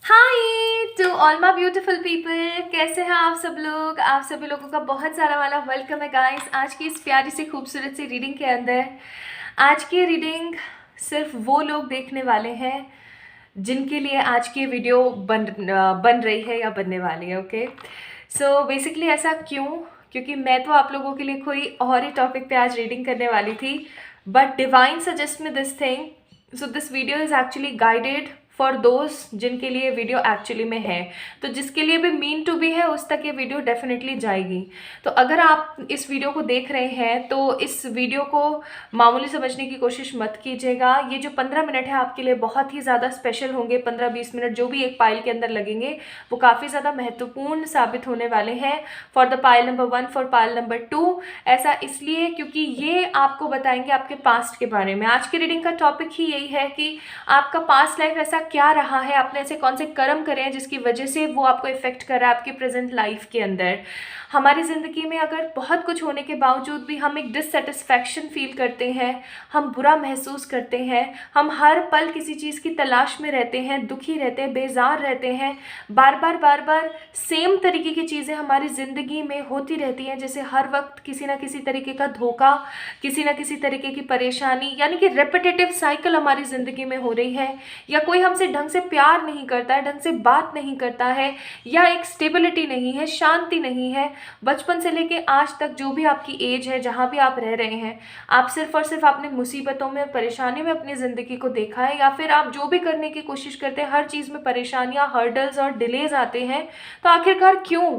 Hi to all my beautiful people. कैसे हैं आप सब लोग? आप सभी लोगों का बहुत सारा वाला वेलकम है गाइस आज की इस प्यारी सी खूबसूरत सी रीडिंग के अंदर। आज की रीडिंग सिर्फ वो लोग देखने वाले हैं जिनके लिए आज की वीडियो बन रही है या बनने वाली है। ओके, सो बेसिकली ऐसा क्यों? क्योंकि मैं तो आप लोगों के लिए कोई और ही टॉपिक पे आज रीडिंग करने वाली थी, but divine suggest me this thing. So this video is actually guided for those जिनके लिए वीडियो एक्चुअली में है। तो जिसके लिए भी मीन टू बी है उस तक ये वीडियो डेफिनेटली जाएगी। तो अगर आप इस वीडियो को देख रहे हैं तो इस वीडियो को मामूली समझने की कोशिश मत कीजिएगा। ये जो 15 मिनट है आपके लिए बहुत ही ज़्यादा स्पेशल होंगे। 15-20 मिनट जो भी एक पाइल के अंदर लगेंगे वो काफ़ी ज़्यादा महत्वपूर्ण साबित होने वाले हैं for the pile number 1, for pile number 2। ऐसा इसलिए क्योंकि ये आपको बताएंगे आपके पास्ट के बारे में। आज की रीडिंग का टॉपिक ही यही है कि आपका पास्ट लाइफ ऐसा क्या रहा है, आपने ऐसे कौन से कर्म करे हैं जिसकी वजह से वो आपको इफेक्ट कर रहा है आपकी प्रेजेंट लाइफ के अंदर। हमारी ज़िंदगी में अगर बहुत कुछ होने के बावजूद भी हम एक डिससेटिस्फैक्शन फील करते हैं, हम बुरा महसूस करते हैं, हम हर पल किसी चीज़ की तलाश में रहते हैं, दुखी रहते हैं, बेजार रहते हैं, बार बार सेम तरीके की चीज़ें हमारी ज़िंदगी में होती रहती हैं, जैसे हर वक्त किसी ना किसी तरीके का धोखा, किसी ना किसी तरीके की परेशानी, यानी कि रेपिटेटिव साइकिल हमारी ज़िंदगी में हो रही है, या कोई हमसे ढंग से प्यार नहीं करता है, ढंग से बात नहीं करता है, या एक स्टेबिलिटी नहीं है, शांति नहीं है। बचपन से लेके आज तक जो भी आपकी एज है, जहाँ भी आप रह रहे हैं, आप सिर्फ और सिर्फ आपने मुसीबतों में, परेशानी में अपनी ज़िंदगी को देखा है, या फिर आप जो भी करने की कोशिश करते हैं हर चीज़ में परेशानियाँ, हर्डल्स और डिलेज आते हैं। तो आखिरकार क्यों?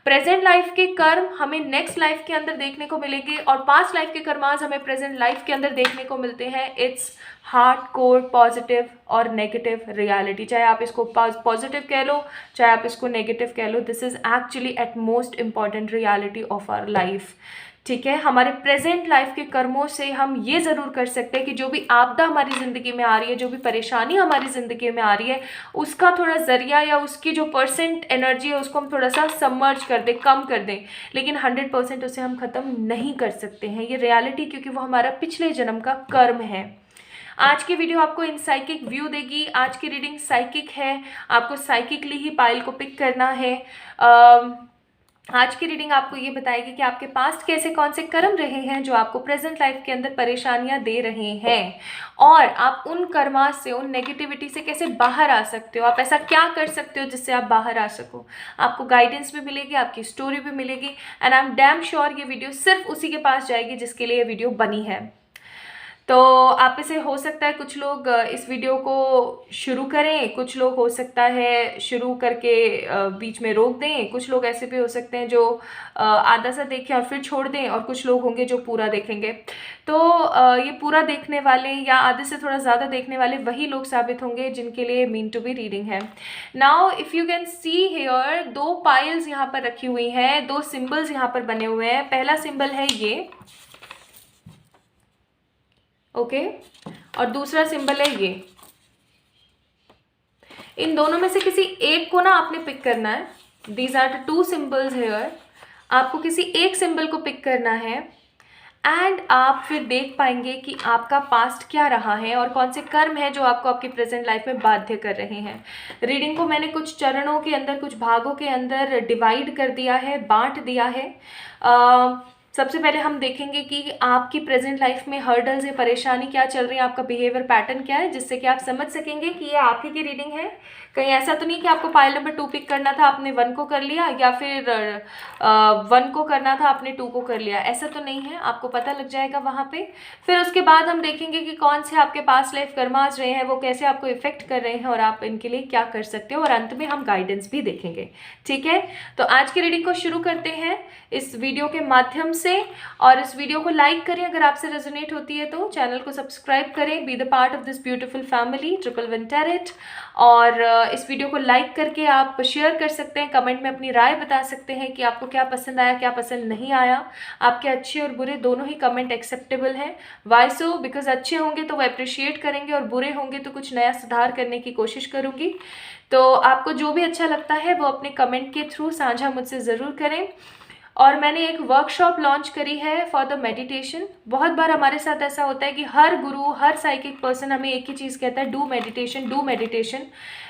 प्रेजेंट लाइफ के कर्म हमें नेक्स्ट लाइफ के अंदर देखने को मिलेंगे और पास्ट लाइफ के कर्मास हमें प्रेजेंट लाइफ के अंदर देखने को मिलते हैं। इट्स हार्ड कोर पॉजिटिव और नेगेटिव रियलिटी। चाहे आप इसको पॉजिटिव कह लो, चाहे आप इसको नेगेटिव कह लो, this is actually at most important reality of our life. ठीक है, हमारे प्रेजेंट लाइफ के कर्मों से हम ये ज़रूर कर सकते हैं कि जो भी आपदा हमारी ज़िंदगी में आ रही है, जो भी परेशानी हमारी ज़िंदगी में आ रही है, उसका थोड़ा ज़रिया या उसकी जो परसेंट एनर्जी है उसको हम थोड़ा सा सबमर्ज कर दें, कम कर दें, लेकिन 100% उसे हम ख़त्म नहीं कर सकते हैं। ये रियलिटी, क्योंकि वो हमारा पिछले जन्म का कर्म है। आज की वीडियो आपको इन साइकिक व्यू देगी। आज की रीडिंग साइकिक है, आपको साइकिकली ही पाइल को पिक करना है। आज की रीडिंग आपको ये बताएगी कि आपके पास्ट के ऐसे कौन से कर्म रहे हैं जो आपको प्रेजेंट लाइफ के अंदर परेशानियां दे रहे हैं, और आप उन कर्मा से, उन नेगेटिविटी से कैसे बाहर आ सकते हो, आप ऐसा क्या कर सकते हो जिससे आप बाहर आ सको। आपको गाइडेंस भी मिलेगी, आपकी स्टोरी भी मिलेगी, and I am damn sure ये वीडियो सिर्फ उसी के पास जाएगी जिसके लिए ये वीडियो बनी है। तो आप इसे, हो सकता है कुछ लोग इस वीडियो को शुरू करें, कुछ लोग हो सकता है शुरू करके बीच में रोक दें, कुछ लोग ऐसे भी हो सकते हैं जो आधा सा देखें और फिर छोड़ दें, और कुछ लोग होंगे जो पूरा देखेंगे। तो ये पूरा देखने वाले या आधे से थोड़ा ज़्यादा देखने वाले वही लोग साबित होंगे जिनके लिए मीन टू बी रीडिंग है। Now if you can see here, दो पाइल्स यहाँ पर रखी हुई हैं, दो सिम्बल्स यहाँ पर बने हुए हैं। पहला सिंबल है ये, ओके, और दूसरा सिंबल है ये। इन दोनों में से किसी एक को ना आपने पिक करना है। These are the two symbols here. आपको किसी एक सिंबल को पिक करना है, एंड आप फिर देख पाएंगे कि आपका पास्ट क्या रहा है और कौन से कर्म है जो आपको आपकी प्रेजेंट लाइफ में बाध्य कर रहे हैं। रीडिंग को मैंने कुछ चरणों के अंदर, कुछ भागों के अंदर डिवाइड कर दिया है, बांट दिया है। सबसे पहले हम देखेंगे कि आपकी प्रेजेंट लाइफ में हर्डल्स या परेशानी क्या चल रही है, आपका बिहेवियर पैटर्न क्या है, जिससे कि आप समझ सकेंगे कि ये आप ही की रीडिंग है। कहीं ऐसा तो नहीं कि आपको पाइल नंबर 2 पिक करना था, आपने 1 को कर लिया, या फिर 1 को करना था, आपने 2 को कर लिया। ऐसा तो नहीं है, आपको पता लग जाएगा वहाँ पे। फिर उसके बाद हम देखेंगे कि कौन से आपके पास लाइफ कर्मास रहे हैं, वो कैसे आपको इफेक्ट कर रहे हैं और आप इनके लिए क्या कर सकते हो, और अंत में हम गाइडेंस भी देखेंगे। ठीक है, तो आज की रीडिंग को शुरू करते हैं इस वीडियो के माध्यम से। और इस वीडियो को लाइक करें अगर आपसे रेजोनेट होती है तो, चैनल को सब्सक्राइब करें, be the part of this beautiful family 111 tarot. और इस वीडियो को लाइक करके आप शेयर कर सकते हैं, कमेंट में अपनी राय बता सकते हैं कि आपको क्या पसंद आया, क्या पसंद नहीं आया। आपके अच्छे और बुरे दोनों ही कमेंट एक्सेप्टेबल हैं। Why so? बिकॉज अच्छे होंगे तो वो अप्रिशिएट करेंगे, और बुरे होंगे तो कुछ नया सुधार करने की कोशिश करूँगी। तो आपको जो भी अच्छा लगता है वो अपने कमेंट के थ्रू साझा मुझसे ज़रूर करें। और मैंने एक वर्कशॉप लॉन्च करी है फॉर द मेडिटेशन। बहुत बार हमारे साथ ऐसा होता है कि हर गुरु, हर साइकिक पर्सन हमें एक ही चीज़ कहता है, डू मेडिटेशन, डू मेडिटेशन।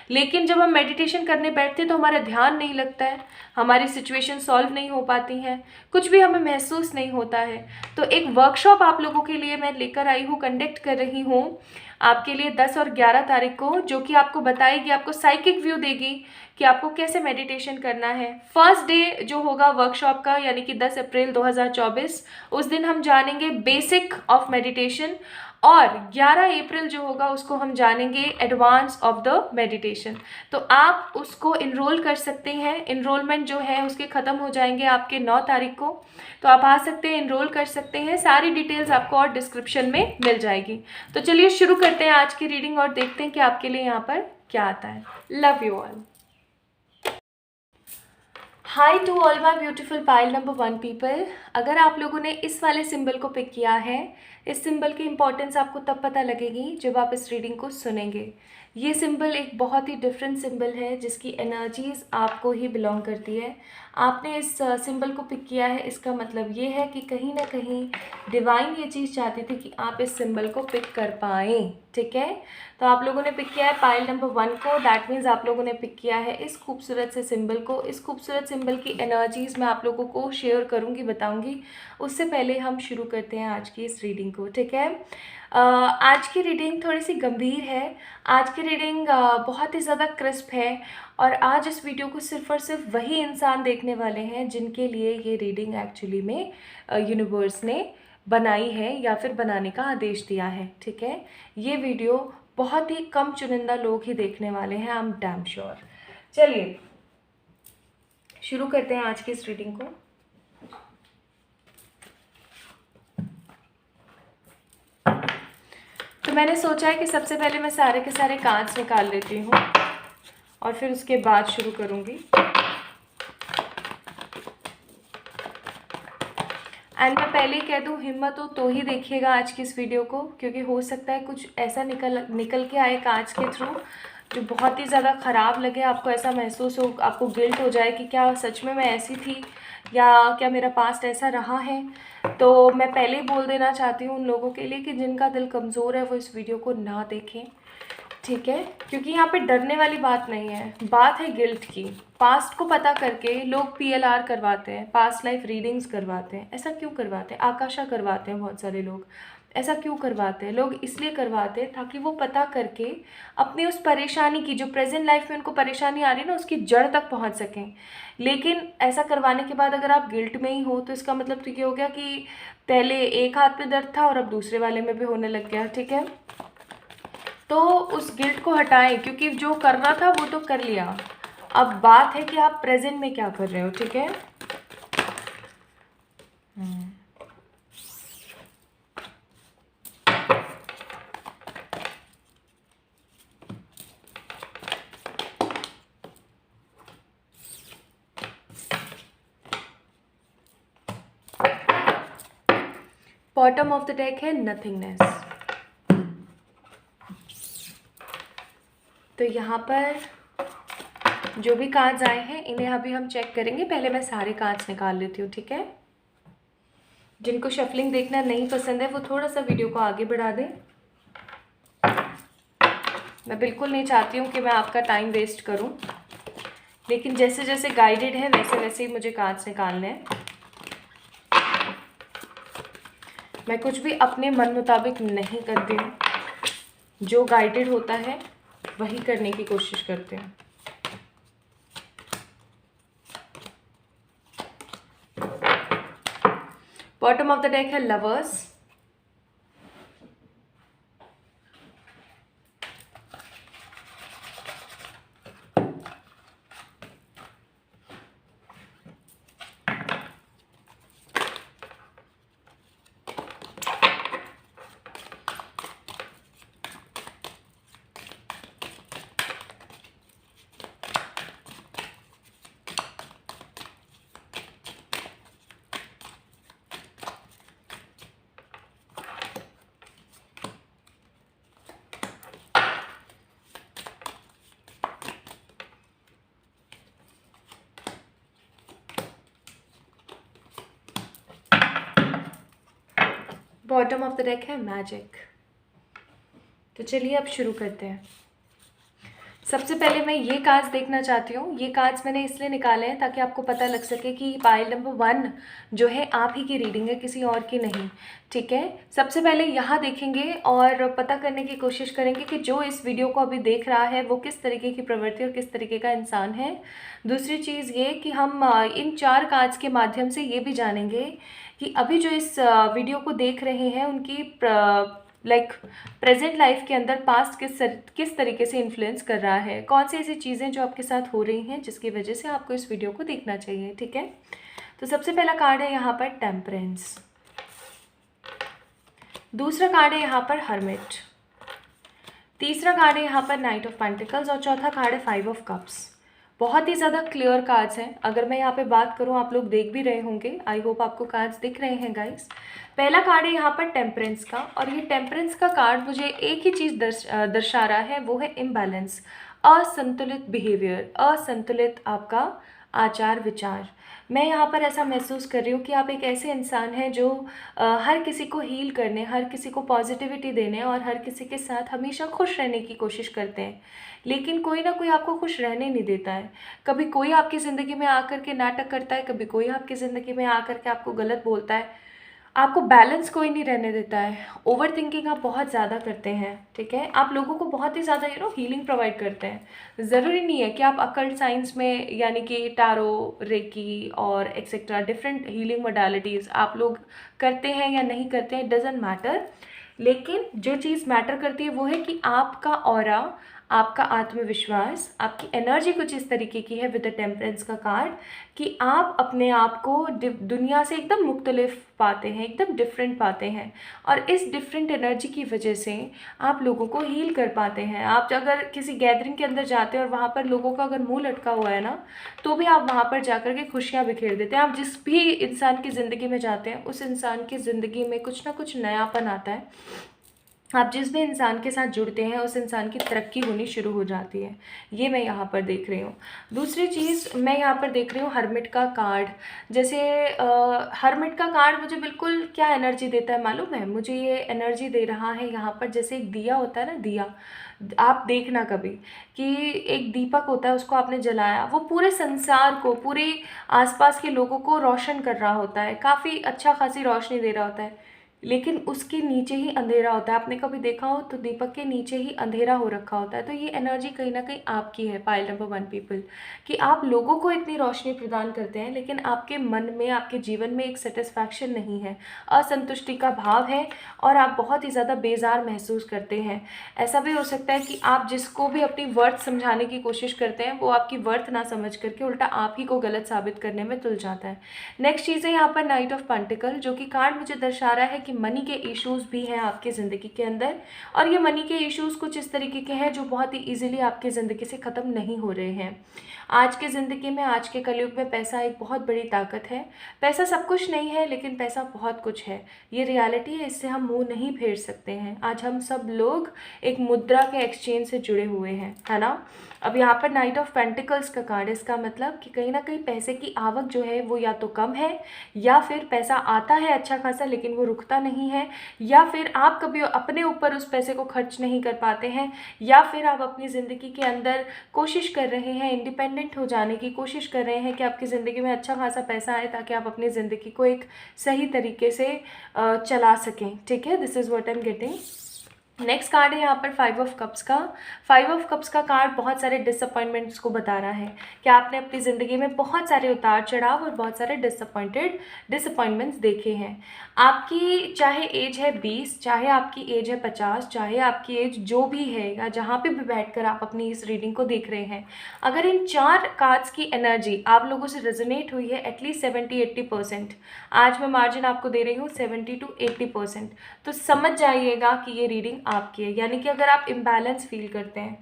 लेकिन जब हम मेडिटेशन करने बैठते हैं तो हमारा ध्यान नहीं लगता है, हमारी सिचुएशन सॉल्व नहीं हो पाती हैं, कुछ भी हमें महसूस नहीं होता है। तो एक वर्कशॉप आप लोगों के लिए मैं लेकर आई हूँ, कंडक्ट कर रही हूँ आपके लिए 10 और 11 तारीख को, जो कि आपको बताएगी, आपको साइकिक व्यू देगी कि आपको कैसे मेडिटेशन करना है। फर्स्ट डे जो होगा वर्कशॉप का, यानी कि 10 अप्रैल 2024, उस दिन हम जानेंगे बेसिक ऑफ मेडिटेशन, और 11 अप्रैल जो होगा उसको हम जानेंगे एडवांस ऑफ द मेडिटेशन। तो आप उसको इनरोल कर सकते हैं। इनरोलमेंट जो है उसके ख़त्म हो जाएंगे आपके 9 तारीख को, तो आप आ सकते हैं, इनरोल कर सकते हैं। सारी डिटेल्स आपको और डिस्क्रिप्शन में मिल जाएगी। तो चलिए शुरू करते हैं आज की रीडिंग और देखते हैं कि आपके लिए यहाँ पर क्या आता है। Love you all. Hi to all my beautiful pile number 1 people. अगर आप लोगों ने इस वाले सिंबल को पिक किया है, इस सिंबल की इंपॉर्टेंस आपको तब पता लगेगी जब आप इस रीडिंग को सुनेंगे। ये सिंबल एक बहुत ही डिफरेंट सिंबल है जिसकी एनर्जीज आपको ही बिलोंग करती है। आपने इस सिंबल को पिक किया है, इसका मतलब ये है कि कहीं ना कहीं डिवाइन ये चीज़ चाहती थी कि आप इस सिंबल को पिक कर पाएँ। ठीक है, तो आप लोगों ने पिक किया है पाइल नंबर 1 को। दैट मीन्स आप लोगों ने पिक किया है इस खूबसूरत से सिंबल को। इस खूबसूरत सिंबल की एनर्जीज़ मैं आप लोगों को शेयर करूँगी, बताऊँगी। उससे पहले हम शुरू करते हैं आज की इस रीडिंग को। ठीक है, आज की रीडिंग थोड़ी सी गंभीर है। आज की रीडिंग बहुत ही ज़्यादा क्रिस्प है, और आज इस वीडियो को सिर्फ और सिर्फ वही इंसान देखने वाले हैं जिनके लिए ये रीडिंग एक्चुअली में यूनिवर्स ने बनाई है या फिर बनाने का आदेश दिया है। ठीक है, ये वीडियो बहुत ही कम चुनिंदा लोग ही देखने वाले हैं, आई एम डैम श्योर। चलिए शुरू करते हैं आज की इस रीडिंग को। तो मैंने सोचा है कि सबसे पहले मैं सारे के सारे कार्ड्स निकाल लेती हूँ और फिर उसके बाद शुरू करूँगी। एंड मैं पहले ही कह दूँ, हिम्मत हो तो ही देखिएगा आज की इस वीडियो को, क्योंकि हो सकता है कुछ ऐसा निकल के आए कार्ड्स के थ्रू जो बहुत ही ज़्यादा ख़राब लगे, आपको ऐसा महसूस हो, आपको गिल्ट हो जाए कि क्या सच में मैं ऐसी थी, या क्या मेरा पास्ट ऐसा रहा है। तो मैं पहले ही बोल देना चाहती हूँ उन लोगों के लिए कि जिनका दिल कमज़ोर है वो इस वीडियो को ना देखें। ठीक है, क्योंकि यहाँ पे डरने वाली बात नहीं है, बात है गिल्ट की। पास्ट को पता करके लोग PLR करवाते हैं, पास्ट लाइफ रीडिंग्स करवाते हैं। ऐसा क्यों करवाते हैं? आकाशा करवाते हैं बहुत सारे लोग। ऐसा क्यों करवाते हैं लोग? इसलिए करवाते हैं ताकि वो पता करके अपनी उस परेशानी की, जो प्रेजेंट लाइफ में उनको परेशानी आ रही है ना, उसकी जड़ तक पहुँच सकें। लेकिन ऐसा करवाने के बाद अगर आप गिल्ट में ही हो तो इसका मतलब तो ये हो गया कि पहले एक हाथ पे दर्द था और अब दूसरे वाले में भी होने लग गया। ठीक है, तो उस गिल्ट को हटाएं, क्योंकि जो करना था वो तो कर लिया। अब बात है कि आप प्रेजेंट में क्या कर रहे हो। ठीक है, बॉटम ऑफ द डेक है नथिंगनेस। तो यहाँ पर जो भी कार्ड्स आए हैं इन्हें अभी हम चेक करेंगे। पहले मैं सारे कार्ड्स निकाल लेती हूँ। ठीक है, जिनको शफलिंग देखना नहीं पसंद है वो थोड़ा सा वीडियो को आगे बढ़ा दें। मैं बिल्कुल नहीं चाहती हूँ कि मैं आपका टाइम वेस्ट करूँ, लेकिन जैसे जैसे गाइडेड है वैसे वैसे ही मुझे कार्ड्स निकालने हैं। मैं कुछ भी अपने मन मुताबिक नहीं करती हूँ, जो गाइडेड होता है वही करने की कोशिश करते हैं। बॉटम ऑफ द डेक है lovers, bottom of the deck है मैजिक। तो चलिए अब शुरू करते हैं। सबसे पहले मैं ये कार्ड्स देखना चाहती हूँ। ये कार्ड्स मैंने इसलिए निकाले हैं ताकि आपको पता लग सके कि पाइल नंबर 1 जो है आप ही की रीडिंग है, किसी और की नहीं। ठीक है, सबसे पहले यहाँ देखेंगे और पता करने की कोशिश करेंगे कि जो इस वीडियो को अभी देख रहा है वो किस तरीके की प्रवृत्ति और किस तरीके का इंसान है। दूसरी चीज़ ये कि हम इन 4 कार्ड्स के माध्यम से ये भी जानेंगे कि अभी जो इस वीडियो को देख रहे हैं उनकी प्रेजेंट लाइफ के अंदर पास्ट किस तरीके से इन्फ्लुएंस कर रहा है, कौन सी ऐसी चीज़ें जो आपके साथ हो रही हैं जिसकी वजह से आपको इस वीडियो को देखना चाहिए। ठीक है, तो सबसे पहला कार्ड है यहाँ पर टेम्परेंस, दूसरा कार्ड है यहाँ पर हर्मिट, तीसरा कार्ड है यहाँ पर नाइट ऑफ पेंटिकल्स और चौथा कार्ड है 5 ऑफ कप्स। बहुत ही ज़्यादा क्लियर कार्ड्स हैं। अगर मैं यहाँ पे बात करूँ, आप लोग देख भी रहे होंगे, आई होप आपको कार्ड्स दिख रहे हैं गाइस। पहला कार्ड है यहाँ पर टेम्परेंस का, और ये टेम्परेंस का कार्ड मुझे एक ही चीज़ दर्शा रहा है, वो है इम्बैलेंस, असंतुलित बिहेवियर, असंतुलित आपका आचार विचार। मैं यहाँ पर ऐसा महसूस कर रही हूँ कि आप एक ऐसे इंसान हैं जो हर किसी को हील करने, हर किसी को पॉजिटिविटी देने और हर किसी के साथ हमेशा खुश रहने की कोशिश करते हैं, लेकिन कोई ना कोई आपको खुश रहने नहीं देता है। कभी कोई आपकी ज़िंदगी में आकर के नाटक करता है, कभी कोई आपकी ज़िंदगी में आकर के आपको गलत बोलता है, आपको बैलेंस कोई नहीं रहने देता है। ओवर थिंकिंग आप बहुत ज़्यादा करते हैं। ठीक है, आप लोगों को बहुत ही ज़्यादा हीलिंग प्रोवाइड करते हैं। ज़रूरी नहीं है कि आप अकल्ट साइंस में यानी कि टारो, रेकी और एक्सेट्रा डिफरेंट हीलिंग मोडालिटीज़ आप लोग करते हैं या नहीं करते हैं, डजेंट मैटर। लेकिन जो चीज़ मैटर करती है वो है कि आपका ऑरा, आपका आत्मविश्वास, आपकी एनर्जी कुछ इस तरीके की है विद द टेम्परेंस का कार्ड कि आप अपने आप को दुनिया से एकदम मुख्तलिफ पाते हैं, एकदम डिफरेंट पाते हैं, और इस डिफरेंट एनर्जी की वजह से आप लोगों को हील कर पाते हैं। आप अगर किसी गैदरिंग के अंदर जाते हैं और वहाँ पर लोगों का अगर मुंह लटका हुआ है ना, तो भी आप वहाँ पर जाकर के खुशियाँ बिखेर देते हैं। आप जिस भी इंसान की ज़िंदगी में जाते हैं उस इंसान की ज़िंदगी में कुछ ना कुछ नयापन आता है। आप जिस भी इंसान के साथ जुड़ते हैं उस इंसान की तरक्की होनी शुरू हो जाती है। ये मैं यहाँ पर देख रही हूँ। दूसरी चीज़ मैं यहाँ पर देख रही हूँ हर्मिट का कार्ड। जैसे हर्मिट का कार्ड मुझे बिल्कुल क्या एनर्जी देता है मालूम है? मुझे ये एनर्जी दे रहा है यहाँ पर, जैसे एक दिया होता है ना, दिया आप देखना कभी कि एक दीपक होता है, उसको आपने जलाया, वो पूरे संसार को, पूरे आसपास के लोगों को रोशन कर रहा होता है, काफ़ी अच्छा खासी रोशनी दे रहा होता है, लेकिन उसके नीचे ही अंधेरा होता है। आपने कभी देखा हो तो दीपक के नीचे ही अंधेरा हो रखा होता है। तो ये एनर्जी कहीं ना कहीं आपकी है पाइल नंबर 1 पीपल, कि आप लोगों को इतनी रोशनी प्रदान करते हैं लेकिन आपके मन में, आपके जीवन में एक सेटिस्फैक्शन नहीं है, असंतुष्टि का भाव है और आप बहुत ही ज़्यादा बेजार महसूस करते हैं। ऐसा भी हो सकता है कि आप जिसको भी अपनी वर्थ समझाने की कोशिश करते हैं वो आपकी वर्थ ना समझ करके उल्टा आप ही को गलत साबित करने में तुल जाता है। नेक्स्ट चीज़ है यहाँ पर नाइट ऑफ पेंटिकल, जो कि कार्ड मुझे दर्शा रहा है कि मनी के इश्यूज़ भी हैं आपकी ज़िंदगी के अंदर, और ये मनी के इश्यूज़ कुछ इस तरीके के हैं जो बहुत ही इजीली आपकी ज़िंदगी से ख़त्म नहीं हो रहे हैं। आज के ज़िंदगी में, आज के कलयुग में पैसा एक बहुत बड़ी ताकत है। पैसा सब कुछ नहीं है लेकिन पैसा बहुत कुछ है, ये रियलिटी है, इससे हम मुंह नहीं फेर सकते हैं। आज हम सब लोग एक मुद्रा के एक्सचेंज से जुड़े हुए हैं, है ना। अब यहाँ पर नाइट ऑफ पेंटिकल्स का कार्ड, इसका मतलब कि कहीं ना कहीं पैसे की आवक जो है वो या तो कम है, या फिर पैसा आता है अच्छा खासा लेकिन वो रुकता नहीं है, या फिर आप कभी अपने ऊपर उस पैसे को खर्च नहीं कर पाते हैं, या फिर आप अपनी ज़िंदगी के अंदर कोशिश कर रहे हैं, इंडिपेंडेंट हो जाने की कोशिश कर रहे हैं कि आपकी ज़िंदगी में अच्छा खासा पैसा आए ताकि आप अपनी ज़िंदगी को एक सही तरीके से चला सकें। ठीक है, this is what I am getting. Next card है यहाँ पर 5 ऑफ कप्स का। 5 ऑफ कप्स का कार्ड बहुत सारे डिसअपॉइंटमेंट्स को बता रहा है कि आपने अपनी ज़िंदगी में बहुत सारे उतार चढ़ाव और बहुत सारे डिसअपॉइंटमेंट्स देखे हैं। आपकी चाहे एज है 20, चाहे आपकी एज है 50, चाहे आपकी एज जो भी है, या जहाँ पे भी बैठकर आप अपनी इस रीडिंग को देख रहे हैं, अगर इन 4 कार्ड्स की एनर्जी आप लोगों से रेजोनेट हुई है एटलीस्ट 70-80%, आज मैं मार्जिन आपको दे रही हूँ 70 to 80%, तो समझ जाइएगा कि ये रीडिंग आपकी है। यानी कि अगर आप इम्बैलेंस फील करते हैं,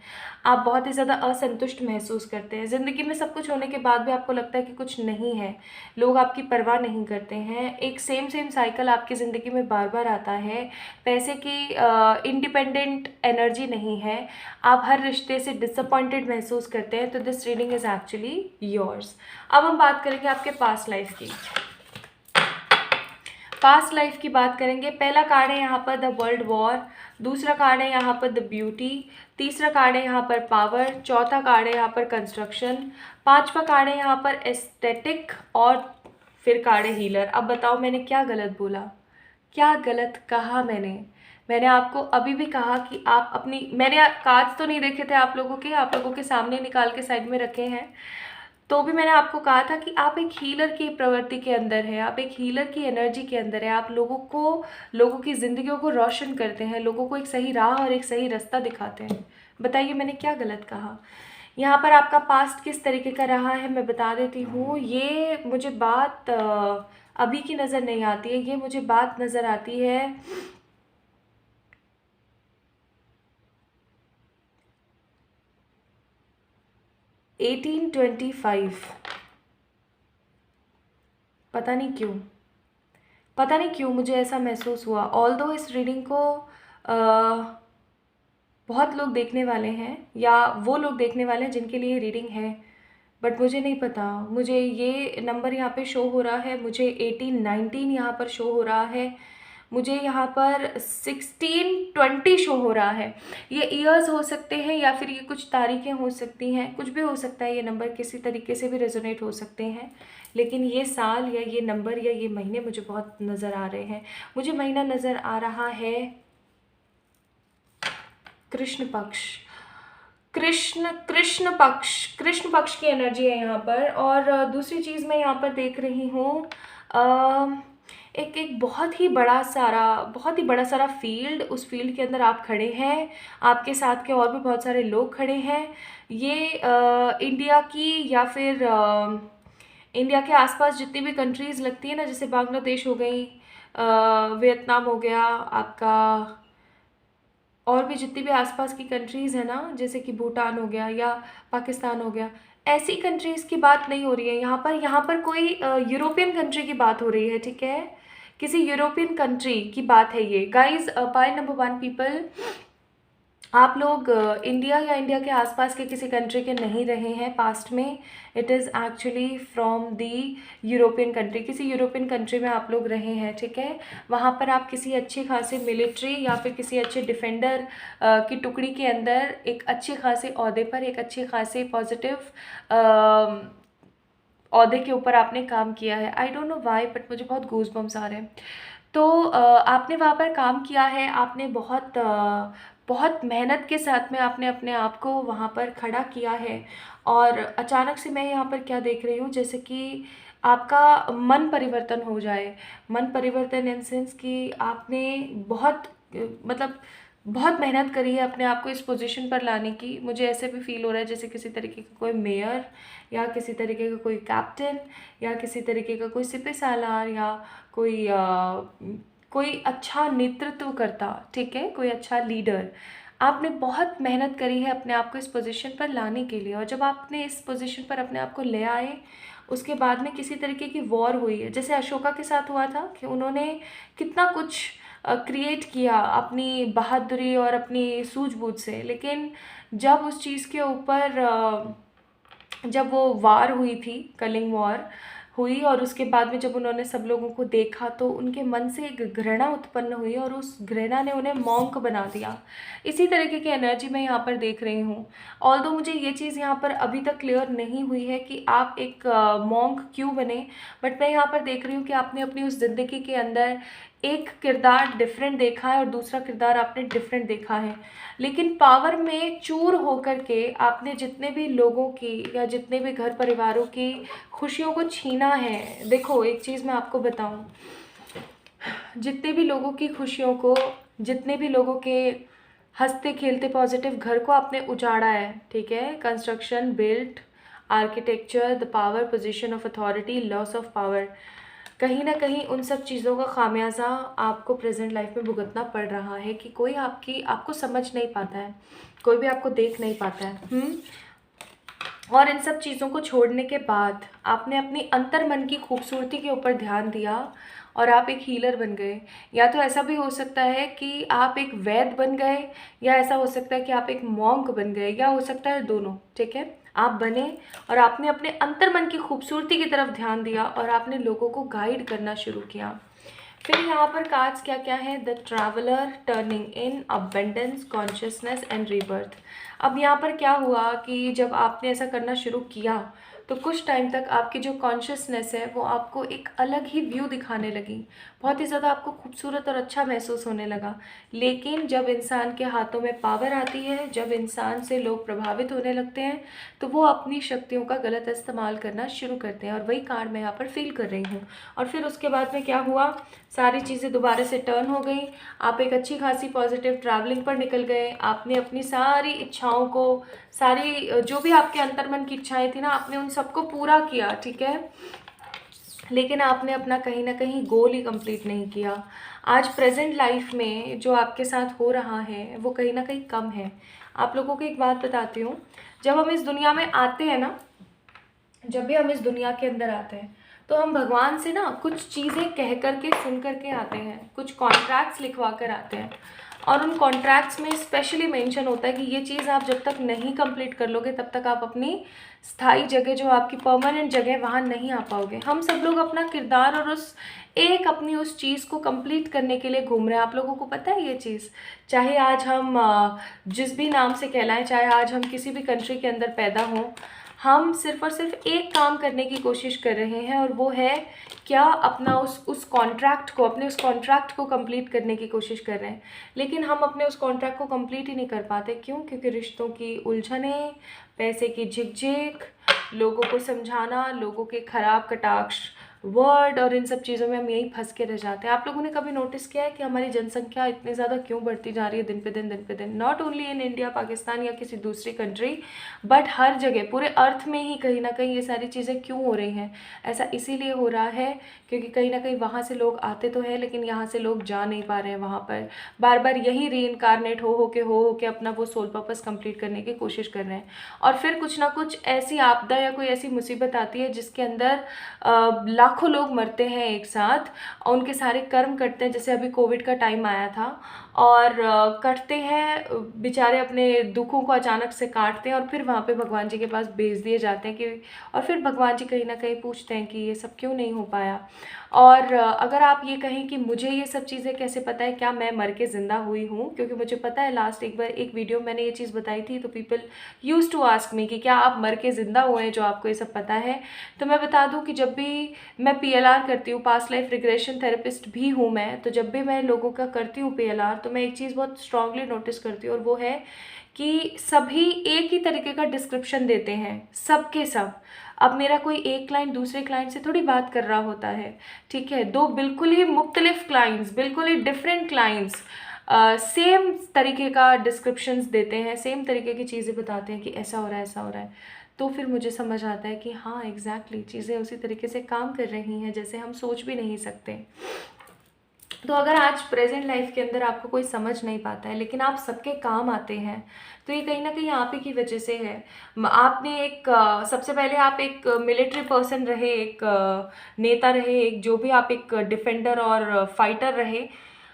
आप बहुत ही ज़्यादा असंतुष्ट महसूस करते हैं, ज़िंदगी में सब कुछ होने के बाद भी आपको लगता है कि कुछ नहीं है, लोग आपकी परवाह नहीं करते हैं, एक सेम साइकिल आपकी ज़िंदगी में बार बार आता है, पैसे की इंडिपेंडेंट एनर्जी नहीं है, आप हर रिश्ते से डिसअपॉइंटेड महसूस करते हैं, तो this reading is actually yours. अब हम बात करेंगे आपके पास्ट लाइफ की। पास्ट लाइफ की बात करेंगे। पहला कार्ड है यहाँ पर द वर्ल्ड वॉर, दूसरा कार्ड है यहाँ पर द ब्यूटी, तीसरा कार्ड है यहाँ पर पावर, चौथा कार्ड है यहाँ पर कंस्ट्रक्शन, पांचवा कार्ड है यहाँ पर एस्थेटिक और फिर कार्ड है हीलर। अब बताओ मैंने क्या गलत बोला, क्या गलत कहा मैंने आपको अभी भी कहा कि आप अपनी, मैंने कार्ड्स तो नहीं देखे थे आप लोगों के सामने निकाल के साइड में रखे हैं, तो भी मैंने आपको कहा था कि आप एक हीलर की प्रवृत्ति के अंदर है, आप एक हीलर की एनर्जी के अंदर है, आप लोगों की ज़िंदगियों को रोशन करते हैं, लोगों को एक सही राह और एक सही रास्ता दिखाते हैं। बताइए मैंने क्या गलत कहा। यहाँ पर आपका पास्ट किस तरीके का रहा है मैं बता देती हूँ। ये मुझे बात अभी की नज़र नहीं आती है, ये मुझे बात नज़र आती है 1825। पता नहीं क्यों मुझे ऐसा महसूस हुआ। ऑल्दो इस रीडिंग को बहुत लोग देखने वाले हैं, या वो लोग देखने वाले हैं जिनके लिए रीडिंग है, बट मुझे नहीं पता। मुझे ये नंबर यहाँ पे शो हो रहा है, मुझे 1819 यहाँ पर शो हो रहा है, मुझे यहाँ पर 1620 शो हो रहा है। ये ईयर्स हो सकते हैं या फिर ये कुछ तारीखें हो सकती हैं, कुछ भी हो सकता है, ये नंबर किसी तरीके से भी रेजोनेट हो सकते हैं, लेकिन ये साल या ये नंबर या ये महीने मुझे बहुत नज़र आ रहे हैं। मुझे महीना नज़र आ रहा है कृष्ण पक्ष की एनर्जी है यहाँ पर। और दूसरी चीज़ मैं यहाँ पर देख रही हूँ एक बहुत ही बड़ा सारा फील्ड, उस फील्ड के अंदर आप खड़े हैं, आपके साथ के और भी बहुत सारे लोग खड़े हैं। ये इंडिया की या फिर इंडिया के आसपास जितनी भी कंट्रीज़ लगती है ना, जैसे बांग्लादेश हो गई, वियतनाम हो गया आपका, और भी जितनी भी आसपास की कंट्रीज़ है ना, जैसे कि भूटान हो गया या पाकिस्तान हो गया, ऐसी कंट्रीज़ की बात नहीं हो रही है यहाँ पर कोई यूरोपियन कंट्री की बात हो रही है, ठीक है, किसी यूरोपियन कंट्री की बात है ये। गाइज, पाइल नंबर 1 पीपल, आप लोग इंडिया या इंडिया के आसपास के किसी कंट्री के नहीं रहे हैं पास्ट में। It is actually from the European country, किसी यूरोपियन कंट्री में आप लोग रहे हैं, ठीक है। वहाँ पर आप किसी अच्छे खासे मिलिट्री या फिर किसी अच्छे डिफेंडर की टुकड़ी के अंदर एक अच्छे खासे ओहदे पर, एक अच्छे खासे पॉजिटिव ओहदे के ऊपर आपने काम किया है। I don't know why, but मुझे बहुत गूज बम्स आ रहे हैं। तो आपने वहाँ पर काम किया है, आपने बहुत मेहनत के साथ में आपने अपने आप को वहाँ पर खड़ा किया है। और अचानक से मैं यहाँ पर क्या देख रही हूँ, जैसे कि आपका मन परिवर्तन हो जाए। मन परिवर्तन इन सेंस कि आपने मतलब बहुत मेहनत करी है अपने आप को इस पोजीशन पर लाने की। मुझे ऐसे भी फील हो रहा है जैसे किसी तरीके का कोई मेयर या किसी तरीके का कोई कैप्टन या किसी तरीके का कोई सिपह सालार या कोई अच्छा नेतृत्व करता, ठीक है, कोई अच्छा लीडर। आपने बहुत मेहनत करी है अपने आप को इस पोजीशन पर लाने के लिए, और जब आपने इस पोजीशन पर अपने आप को ले आए, उसके बाद में किसी तरीके की वॉर हुई है, जैसे अशोका के साथ हुआ था कि उन्होंने कितना कुछ क्रिएट किया अपनी बहादुरी और अपनी सूझबूझ से, लेकिन जब उस चीज़ के ऊपर जब वो वार हुई थी, कलिंग वॉर हुई, और उसके बाद में जब उन्होंने सब लोगों को देखा तो उनके मन से एक घृणा उत्पन्न हुई और उस घृणा ने उन्हें मॉन्क बना दिया। इसी तरीके की एनर्जी मैं यहाँ पर देख रही हूँ। ऑल्दो मुझे ये चीज़ यहाँ पर अभी तक क्लियर नहीं हुई है कि आप एक मॉन्क क्यों बने, बट मैं यहाँ पर देख रही हूँ कि आपने अपनी उस ज़िंदगी के अंदर एक किरदार डिफरेंट देखा है और दूसरा किरदार आपने डिफरेंट देखा है, लेकिन पावर में चूर होकर के आपने जितने भी लोगों की या जितने भी घर परिवारों की खुशियों को छीना है। देखो एक चीज़ मैं आपको बताऊं, जितने भी लोगों की खुशियों को, जितने भी लोगों के हंसते खेलते पॉजिटिव घर को आपने उजाड़ा है, ठीक है, construction, built, architecture, the power, position of authority, loss of power, कहीं ना कहीं उन सब चीज़ों का खामियाजा आपको प्रेजेंट लाइफ में भुगतना पड़ रहा है कि कोई आपको समझ नहीं पाता है, कोई भी आपको देख नहीं पाता है। और इन सब चीज़ों को छोड़ने के बाद आपने अपनी अंतर मन की खूबसूरती के ऊपर ध्यान दिया और आप एक हीलर बन गए। या तो ऐसा भी हो सकता है कि आप एक वैद्य बन गए, या ऐसा हो सकता है कि आप एक मॉन्क बन गए, या हो सकता है दोनों, ठीक है। आप बने और आपने अपने अंतर मन की खूबसूरती की तरफ ध्यान दिया और आपने लोगों को गाइड करना शुरू किया। फिर यहाँ पर कार्ड्स क्या क्या है, the traveller, turning in, abundance, consciousness and rebirth. अब यहाँ पर क्या हुआ कि जब आपने ऐसा करना शुरू किया तो कुछ टाइम तक आपकी जो कॉन्शियसनेस है वो आपको एक अलग ही व्यू दिखाने लगी, बहुत ही ज़्यादा आपको खूबसूरत और अच्छा महसूस होने लगा। लेकिन जब इंसान के हाथों में पावर आती है, जब इंसान से लोग प्रभावित होने लगते हैं, तो वो अपनी शक्तियों का गलत इस्तेमाल करना शुरू करते हैं, और वही कार्ड मैं यहाँ पर फील कर रही हूँ। और फिर उसके बाद में क्या हुआ, सारी चीज़ें दोबारा से टर्न हो गई, आप एक अच्छी खासी पॉजिटिव ट्रैवलिंग पर निकल गए, आपने अपनी सारी इच्छाओं को, सारी जो भी आपके अंतर्मन की इच्छाएं थी ना, आपने उन सबको पूरा किया, ठीक है। लेकिन आपने अपना कहीं ना कहीं गोल ही कंप्लीट नहीं किया। आज प्रेजेंट लाइफ में जो आपके साथ हो रहा है वो कहीं ना कहीं कम है। आप लोगों को एक बात बताती हूँ, जब हम इस दुनिया में आते हैं ना, जब भी हम इस दुनिया के अंदर आते हैं तो हम भगवान से ना कुछ चीज़ें कह करके सुन करके आते हैं, कुछ कॉन्ट्रैक्ट्स लिखवा कर आते हैं, और उन कॉन्ट्रैक्ट्स में स्पेशली मेंशन होता है कि ये चीज़ आप जब तक नहीं कंप्लीट कर लोगे तब तक आप अपनी स्थायी जगह, जो आपकी परमानेंट जगह, वहाँ नहीं आ पाओगे। हम सब लोग अपना किरदार और अपनी उस चीज़ को कंप्लीट करने के लिए घूम रहे हैं। आप लोगों को पता है ये चीज़, चाहे आज हम जिस भी नाम से कहलाएं, चाहे आज हम किसी भी कंट्री के अंदर पैदा हों, हम सिर्फ और सिर्फ एक काम करने की कोशिश कर रहे हैं, और वो है क्या, अपना उस कॉन्ट्रैक्ट को, अपने उस कॉन्ट्रैक्ट को कंप्लीट करने की कोशिश कर रहे हैं। लेकिन हम अपने उस कॉन्ट्रैक्ट को कंप्लीट ही नहीं कर पाते। क्यों? क्योंकि रिश्तों की उलझनें, पैसे की झिकझिक, लोगों को समझाना, लोगों के खराब कटाक्ष वर्ड, और इन सब चीज़ों में हम यही फंस के रह जाते हैं। आप लोगों ने कभी नोटिस किया है कि हमारी जनसंख्या इतनी ज़्यादा क्यों बढ़ती जा रही है दिन पे दिन, दिन पे दिन? Not only in India, Pakistan या किसी दूसरी कंट्री, बट हर जगह, पूरे अर्थ में ही कहीं ना कहीं ये सारी चीज़ें क्यों हो रही हैं? ऐसा इसीलिए हो रहा है क्योंकि कहीं ना कहीं वहाँ से लोग आते तो हैं, लेकिन यहाँ से लोग जा नहीं पा रहे हैं वहाँ पर। बार बार यही रीइंकारनेट हो के अपना वो सोल पर्पस कंप्लीट करने की कोशिश कर रहे हैं, और फिर कुछ ना कुछ ऐसी आपदा या कोई ऐसी मुसीबत आती है जिसके अंदर लाखों लोग मरते हैं एक साथ, और उनके सारे कर्म कटते हैं। जैसे अभी कोविड का टाइम आया था, और कटते हैं बेचारे, अपने दुखों को अचानक से काटते हैं, और फिर वहाँ पे भगवान जी के पास भेज दिए जाते हैं कि, और फिर भगवान जी कहीं ना कहीं पूछते हैं कि ये सब क्यों नहीं हो पाया। और अगर आप ये कहें कि मुझे ये सब चीज़ें कैसे पता है, क्या मैं मर के ज़िंदा हुई हूँ? क्योंकि मुझे पता है, लास्ट एक बार एक वीडियो मैंने ये चीज़ बताई थी, तो people used to ask me कि क्या आप मर के ज़िंदा हुए हैं, जो आपको ये सब पता है। तो मैं बता दूं कि जब भी मैं PLR करती हूँ, पास्ट लाइफ रिग्रेशन थेरेपिस्ट भी हूँ मैं, तो जब भी मैं लोगों का करती हूँ PLR, तो मैं एक चीज़ बहुत स्ट्रांगली नोटिस करती हूँ, और वो है कि सभी एक ही तरीके का डिस्क्रिप्शन देते हैं, सबके सब। अब मेरा कोई एक क्लाइंट दूसरे क्लाइंट से थोड़ी बात कर रहा होता है, ठीक है? दो बिल्कुल ही मुख्तलिफ क्लाइंट्स, बिल्कुल ही डिफरेंट क्लाइंट्स सेम तरीके का डिस्क्रिप्शंस देते हैं, सेम तरीके की चीज़ें बताते हैं कि ऐसा हो रहा है, ऐसा हो रहा है। तो फिर मुझे समझ आता है कि हाँ, एग्जैक्टली चीज़ें उसी तरीके से काम कर रही हैं जैसे हम सोच भी नहीं सकते। तो अगर आज प्रेजेंट लाइफ के अंदर आपको कोई समझ नहीं पाता है, लेकिन आप सबके काम आते हैं, तो ये कहीं ना कहीं आप ही की वजह से है। आपने एक सबसे पहले आप एक मिलिट्री पर्सन रहे, एक नेता रहे, एक जो भी आप एक डिफेंडर और फाइटर रहे।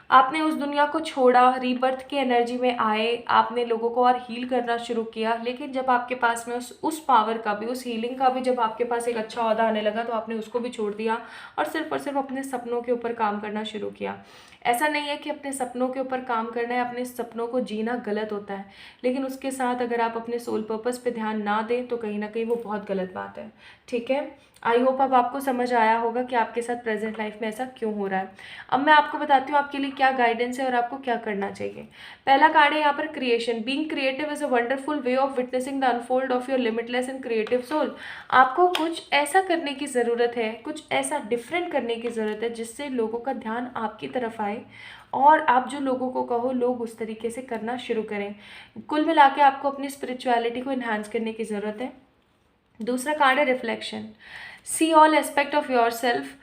आपने उस दुनिया को छोड़ा, रीबर्थ की एनर्जी में आए, आपने लोगों को और हील करना शुरू किया। लेकिन जब आपके पास में उस पावर का भी, उस हीलिंग का भी जब आपके पास एक अच्छा औहदा आने लगा, तो आपने उसको भी छोड़ दिया और सिर्फ अपने सपनों के ऊपर काम करना शुरू किया। ऐसा नहीं है कि अपने सपनों के ऊपर काम करना है, अपने सपनों को जीना गलत होता है, लेकिन उसके साथ अगर आप अपने सोल पर्पस पे ध्यान ना दें तो कहीं ना कहीं वो बहुत गलत बात है, ठीक है? आई होप अब आपको समझ आया होगा कि आपके साथ प्रेजेंट लाइफ में ऐसा क्यों हो रहा है। अब मैं आपको बताती हूँ आपके लिए क्या गाइडेंस है और आपको क्या करना चाहिए। पहला कार्ड है यहाँ पर creation. Being creative is a wonderful way of witnessing the unfold of your limitless and creative soul. आपको कुछ ऐसा करने की ज़रूरत है, कुछ ऐसा डिफरेंट करने की ज़रूरत है जिससे लोगों का ध्यान आपकी तरफ आए, और आप जो लोगों को कहो लोग उस तरीके से करना शुरू करें। कुल मिला के आपको अपनी स्पिरिचुअलिटी को इन्हांस करने की ज़रूरत है। दूसरा कार्ड है reflection. See all aspect of your self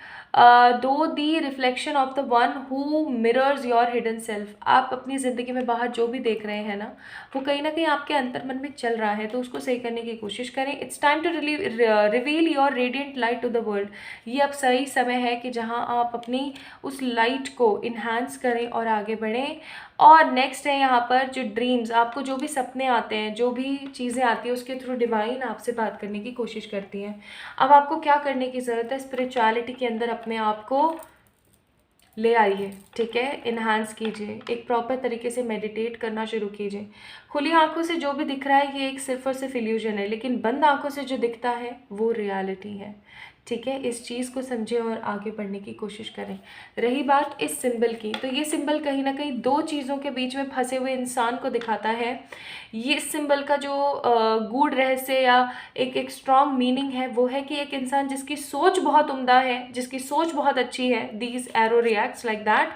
through the reflection of the one who mirrors your hidden self. आप अपनी ज़िंदगी में बाहर जो भी देख रहे हैं ना, वो कहीं ना कहीं आपके अंतर्मन में चल रहा है, तो उसको सही करने की कोशिश करें। It's time to reveal your radiant light to the world. ये अब सही समय है कि जहाँ आप अपनी उस लाइट को इन्हांस करें और आगे बढ़ें। और नेक्स्ट है यहाँ पर जो ड्रीम्स, आपको जो भी सपने आते हैं, जो भी चीज़ें आती हैं, उसके थ्रू डिवाइन आपसे बात करने की कोशिश करती हैं। अब आपको क्या करने की ज़रूरत है? स्पिरिचुअलिटी के अंदर अपने आप को ले आइए, ठीक है, इन्हांस कीजिए, एक प्रॉपर तरीके से मेडिटेट करना शुरू कीजिए। खुली आंखों से जो भी दिख रहा है ये एक सिर्फ और सिर्फ इल्यूजन है, लेकिन बंद आंखों से जो दिखता है वो रियलिटी है, ठीक है। इस चीज़ को समझें और आगे बढ़ने की कोशिश करें। रही बात इस सिंबल की, तो ये सिंबल कहीं ना कहीं दो चीज़ों के बीच में फंसे हुए इंसान को दिखाता है। ये सिंबल का जो गूढ़ रहस्य या एक स्ट्रॉन्ग मीनिंग है वो है कि एक इंसान जिसकी सोच बहुत उम्दा है, जिसकी सोच बहुत अच्छी है, these arrow reacts like that,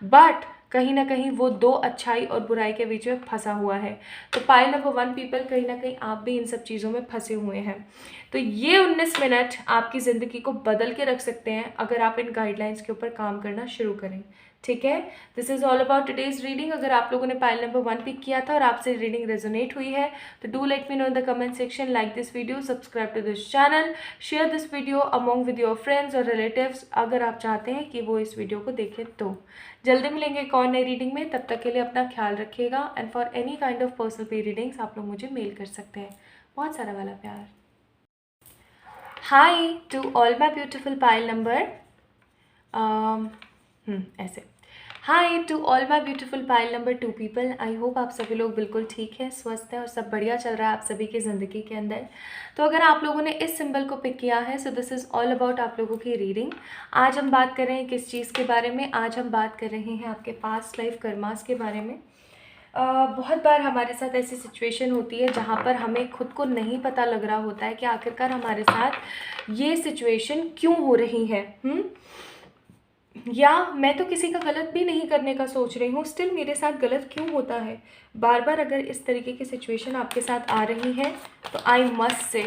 but कहीं ना कहीं वो दो अच्छाई और बुराई के बीच में फंसा हुआ है। तो पाइल नंबर 1 पीपल, कहीं ना कहीं आप भी इन सब चीज़ों में फंसे हुए हैं। तो ये 19 मिनट आपकी ज़िंदगी को बदल के रख सकते हैं अगर आप इन गाइडलाइंस के ऊपर काम करना शुरू करें, ठीक है। This is all about today's reading. अगर आप लोगों ने पाइल नंबर 1 पिक किया था और आपसे रीडिंग रेजोनेट हुई है तो do let me know in the comment section, like this video, subscribe to this channel, share this video among with your friends और रिलेटिव्स अगर आप चाहते हैं कि वो इस वीडियो को देखें। तो जल्दी मिलेंगे एक और नई रीडिंग में, तब तक के लिए अपना ख्याल रखिएगा। And for any kind of personal पे रीडिंग्स आप लोग मुझे मेल कर सकते हैं। बहुत सारा वाला प्यार। Hi to all my beautiful pile number ऐसे hi to all my beautiful pile number 2 people. I hope आप सभी लोग बिल्कुल ठीक है, स्वस्थ हैं और सब बढ़िया चल रहा है आप सभी की ज़िंदगी के अंदर। तो अगर आप लोगों ने इस सिंबल को पिक किया है, so this is all about आप लोगों की रीडिंग। आज हम बात कर रहे हैं किस चीज़ के बारे में? आज हम बात कर रहे हैं आपके पास्ट लाइफ कर्मास के बारे में। बहुत बार हमारे साथ ऐसी सिचुएशन होती है जहाँ पर हमें खुद को नहीं पता लग रहा होता है कि आखिरकार हमारे साथ ये सिचुएशन क्यों हो रही है। या मैं तो किसी का गलत भी नहीं करने का सोच रही हूँ, स्टिल मेरे साथ गलत क्यों होता है। बार बार अगर इस तरीके की सिचुएशन आपके साथ आ रही है तो आई मस्ट से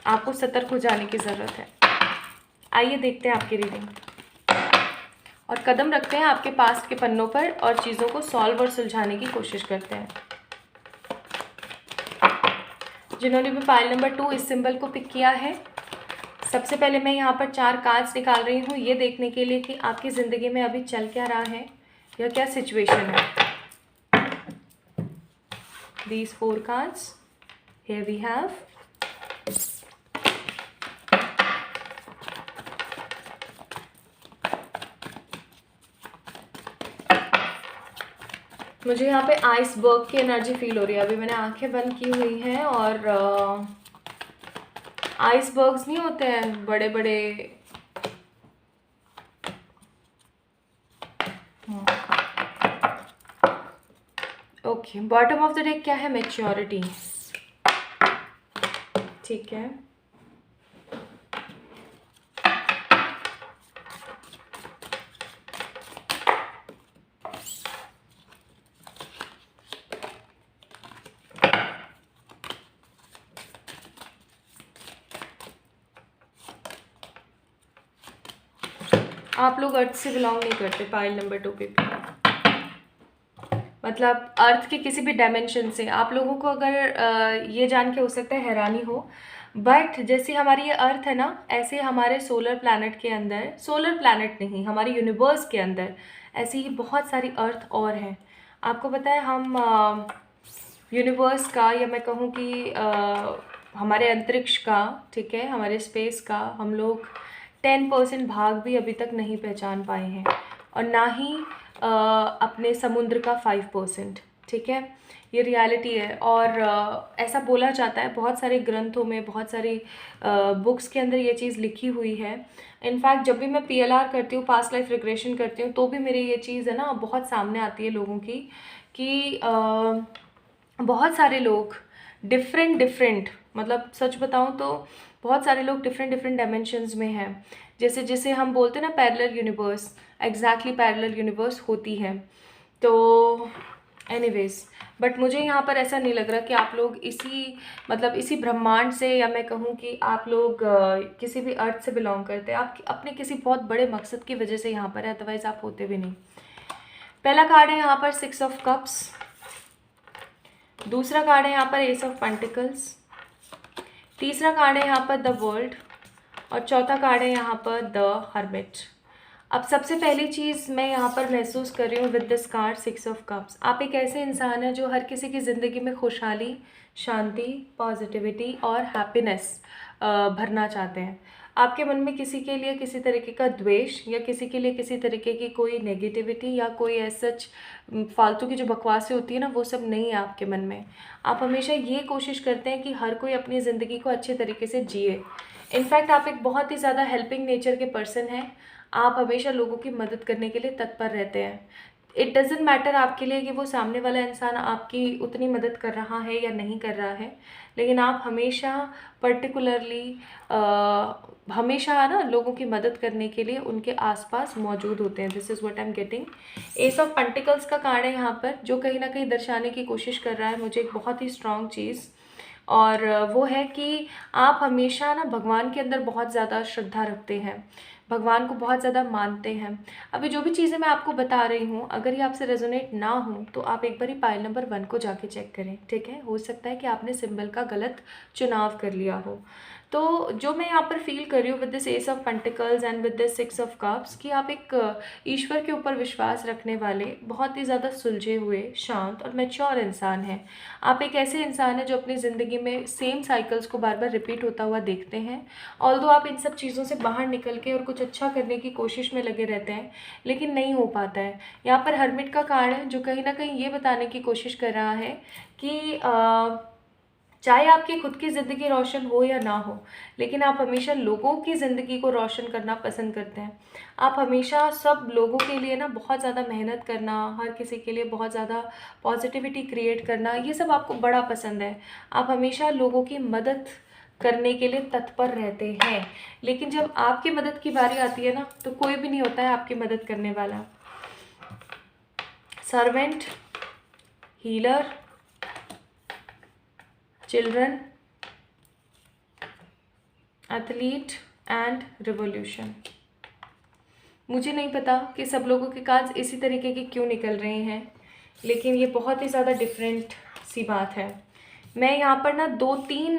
आपको सतर्क हो जाने की ज़रूरत है। आइए देखते हैं आपकी रीडिंग और कदम रखते हैं आपके पास्ट के पन्नों पर और चीज़ों को सॉल्व और सुलझाने की कोशिश करते हैं। जिन्होंने भी फाइल नंबर 2 इस सिंबल को पिक किया है, सबसे पहले मैं यहाँ पर 4 कार्ड्स निकाल रही हूँ ये देखने के लिए कि आपकी ज़िंदगी में अभी चल क्या रहा है या क्या सिचुएशन है। These 4 cards, here we have मुझे यहाँ पे आइसबर्ग की एनर्जी फील हो रही है। अभी मैंने आंखें बंद की हुई हैं और आइसबर्ग्स नहीं होते हैं बड़े बड़े, okay. Bottom of the deck क्या है? मैच्योरिटी, ठीक है। आप लोग अर्थ से बिलोंग नहीं करते पाइल नंबर 2 पे, मतलब अर्थ के किसी भी डायमेंशन से। आप लोगों को अगर ये जान के हो सकता है हैरानी हो, बट जैसे हमारी ये अर्थ है ना, ऐसे हमारे सोलर प्लैनेट के अंदर, सोलर प्लैनेट नहीं, हमारे यूनिवर्स के अंदर ऐसी ही बहुत सारी अर्थ और हैं। आपको पता है हम यूनिवर्स का, या मैं कहूँ कि हमारे अंतरिक्ष का, ठीक है, हमारे स्पेस का हम लोग 10% भाग भी अभी तक नहीं पहचान पाए हैं और ना ही अपने समुद्र का 5%, ठीक है। ये रियलिटी है और ऐसा बोला जाता है बहुत सारे ग्रंथों में, बहुत सारी बुक्स के अंदर ये चीज़ लिखी हुई है। इनफैक्ट जब भी मैं PLR करती हूँ, पास्ट लाइफ रिग्रेशन करती हूँ, तो भी मेरी ये चीज़ है ना बहुत सामने आती है लोगों की कि बहुत सारे लोग डिफरेंट मतलब सच बताऊँ तो बहुत सारे लोग डिफरेंट डायमेंशंस में हैं। जैसे जिसे हम बोलते हैं ना parallel universe, exactly parallel universe होती है। तो एनीवेज, बट मुझे यहाँ पर ऐसा नहीं लग रहा कि आप लोग इसी ब्रह्मांड से, या मैं कहूँ कि आप लोग किसी भी अर्थ से बिलोंग करते हैं। आप अपने किसी बहुत बड़े मकसद की वजह से यहाँ पर है, अदरवाइज आप होते भी नहीं। पहला कार्ड है यहाँ पर 6 ऑफ कप्स, दूसरा कार्ड है यहाँ पर एस ऑफ पेंटिकल्स, तीसरा कार्ड है यहाँ पर द वर्ल्ड और चौथा कार्ड है यहाँ पर द हर्मिट। अब सबसे पहली चीज़ मैं यहाँ पर महसूस कर रही हूँ with this card 6 of cups, आप एक ऐसे इंसान हैं जो हर किसी की ज़िंदगी में खुशहाली, शांति, पॉजिटिविटी और हैप्पीनेस भरना चाहते हैं। आपके मन में किसी के लिए किसी तरीके का द्वेष या किसी के लिए किसी तरीके की कोई नेगेटिविटी या कोई सच फालतू की जो बकवासें होती है ना, वो सब नहीं है आपके मन में। आप हमेशा ये कोशिश करते हैं कि हर कोई अपनी ज़िंदगी को अच्छे तरीके से जिए। इनफैक्ट आप एक बहुत ही ज़्यादा हेल्पिंग नेचर के पर्सन हैं। आप हमेशा लोगों की मदद करने के लिए तत्पर रहते हैं। इट डजेंट मैटर आपके लिए कि वो सामने वाला इंसान आपकी उतनी मदद कर रहा है या नहीं कर रहा है, लेकिन आप हमेशा पर्टिकुलरली हमेशा ना लोगों की मदद करने के लिए उनके आसपास मौजूद होते हैं। This is what I am getting. S of pentacles का कार्ड है यहाँ पर, जो कहीं ना कहीं दर्शाने की कोशिश कर रहा है मुझे एक बहुत ही स्ट्रॉन्ग चीज़, और वो है कि आप हमेशा ना भगवान के अंदर बहुत ज़्यादा श्रद्धा रखते हैं, भगवान को बहुत ज़्यादा मानते हैं। अभी जो भी चीज़ें मैं आपको बता रही हूँ, अगर ये आपसे रेजोनेट ना हो तो आप एक बार पाइल नंबर 1 को जाके चेक करें, ठीक है। हो सकता है कि आपने सिंबल का गलत चुनाव कर लिया हो। तो जो मैं यहाँ पर फील कर रही हूँ with this S of pentacles and with this 6 of cups, कि आप एक ईश्वर के ऊपर विश्वास रखने वाले बहुत ही ज़्यादा सुलझे हुए, शांत और मैच्योर इंसान हैं। आप एक ऐसे इंसान हैं जो अपनी ज़िंदगी में सेम साइकिल्स को बार बार रिपीट होता हुआ देखते हैं। ऑल्दो आप इन सब चीज़ों से बाहर निकल के और कुछ अच्छा करने की कोशिश में लगे रहते हैं, लेकिन नहीं हो पाता है। यहाँ पर हर्मिट का कार्ड है, जो कहीं ना कहीं ये बताने की कोशिश कर रहा है कि चाहे आपकी खुद की ज़िंदगी रोशन हो या ना हो, लेकिन आप हमेशा लोगों की ज़िंदगी को रोशन करना पसंद करते हैं। आप हमेशा सब लोगों के लिए ना बहुत ज़्यादा मेहनत करना, हर किसी के लिए बहुत ज़्यादा पॉजिटिविटी क्रिएट करना, ये सब आपको बड़ा पसंद है। आप हमेशा लोगों की मदद करने के लिए तत्पर रहते हैं, लेकिन जब आपकी मदद की बारी आती है ना, तो कोई भी नहीं होता है आपकी मदद करने वाला। Servant, healer, children, athlete and revolution. मुझे नहीं पता कि सब लोगों के कार्ड्स इसी तरीके के क्यों निकल रहे हैं, लेकिन ये बहुत ही ज़्यादा डिफरेंट सी बात है। मैं यहाँ पर ना 2-3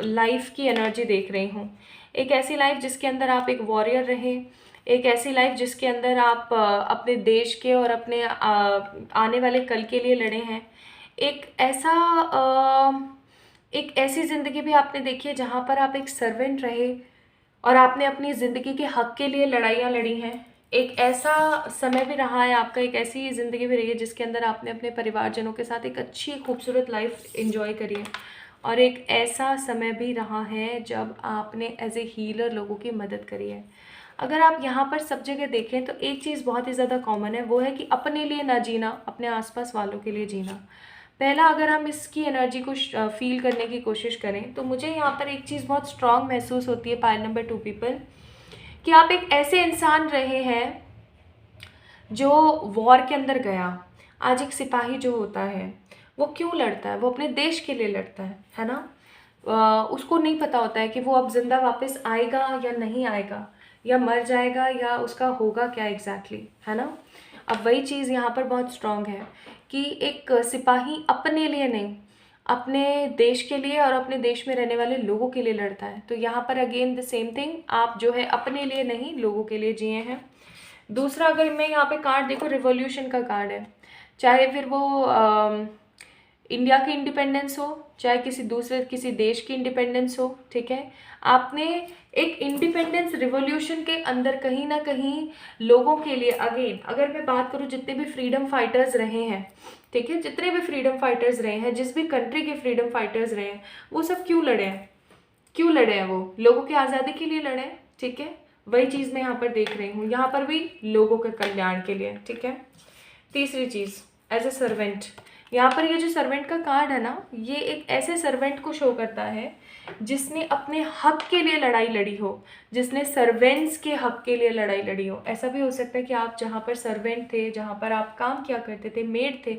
लाइफ की एनर्जी देख रही हूँ। एक ऐसी लाइफ जिसके अंदर आप एक वॉरियर रहें, एक ऐसी लाइफ जिसके अंदर आप अपने देश के और अपने आने वाले कल के लिए लड़े हैं। एक ऐसी ज़िंदगी भी आपने देखी है जहाँ पर आप एक सर्वेंट रहे और आपने अपनी ज़िंदगी के हक के लिए लड़ाइयाँ लड़ी हैं। एक ऐसा समय भी रहा है आपका, एक ऐसी ज़िंदगी भी रही है जिसके अंदर आपने अपने परिवारजनों के साथ एक अच्छी खूबसूरत लाइफ एंजॉय करी है। और एक ऐसा समय भी रहा है जब आपने एज ए हीलर लोगों की मदद करी है। अगर आप यहाँ पर सब जगह देखें तो एक चीज़ बहुत ही ज़्यादा कॉमन है, वो है कि अपने लिए ना जीना, अपने आसपास वालों के लिए जीना। पहला अगर हम इसकी एनर्जी को फील करने की कोशिश करें तो मुझे यहाँ पर एक चीज़ बहुत स्ट्रांग महसूस होती है पाइल नंबर 2 पीपल, कि आप एक ऐसे इंसान रहे हैं जो वॉर के अंदर गया। आज एक सिपाही जो होता है वो क्यों लड़ता है? वो अपने देश के लिए लड़ता है ना। उसको नहीं पता होता है कि वो अब जिंदा वापस आएगा या नहीं आएगा, या मर जाएगा या उसका होगा क्या एग्जैक्टली, है ना। अब वही चीज़ यहाँ पर बहुत स्ट्रांग है कि एक सिपाही अपने लिए नहीं, अपने देश के लिए और अपने देश में रहने वाले लोगों के लिए लड़ता है। तो यहाँ पर अगेन द सेम थिंग, आप जो है अपने लिए नहीं लोगों के लिए जिए हैं। दूसरा, अगर मैं यहाँ पे कार्ड देखो, रिवॉल्यूशन का कार्ड है। चाहे फिर वो इंडिया की इंडिपेंडेंस हो, चाहे किसी देश की इंडिपेंडेंस हो, ठीक है। आपने एक इंडिपेंडेंस रिवॉल्यूशन के अंदर कहीं ना कहीं लोगों के लिए, अगेन अगर मैं बात करूँ जितने भी फ्रीडम फाइटर्स रहे हैं, ठीक है, जितने भी फ्रीडम फाइटर्स रहे हैं, जिस भी कंट्री के फ्रीडम फाइटर्स रहे हैं, वो सब क्यों लड़े हैं? क्यों लड़े हैं? वो लोगों की आज़ादी के लिए लड़े हैं, ठीक है। वही चीज़ मैं यहाँ पर देख रही हूँ, यहाँ पर भी लोगों के कल्याण के लिए, ठीक है। तीसरी चीज़, एज ए सर्वेंट, यहाँ पर ये जो सर्वेंट का कार्ड है ना, ये एक ऐसे सर्वेंट को शो करता है जिसने अपने हक के लिए लड़ाई लड़ी हो, जिसने सर्वेंट्स के हक के लिए लड़ाई लड़ी हो। ऐसा भी हो सकता है कि आप जहाँ पर सर्वेंट थे, जहाँ पर आप काम किया करते थे, मेड थे,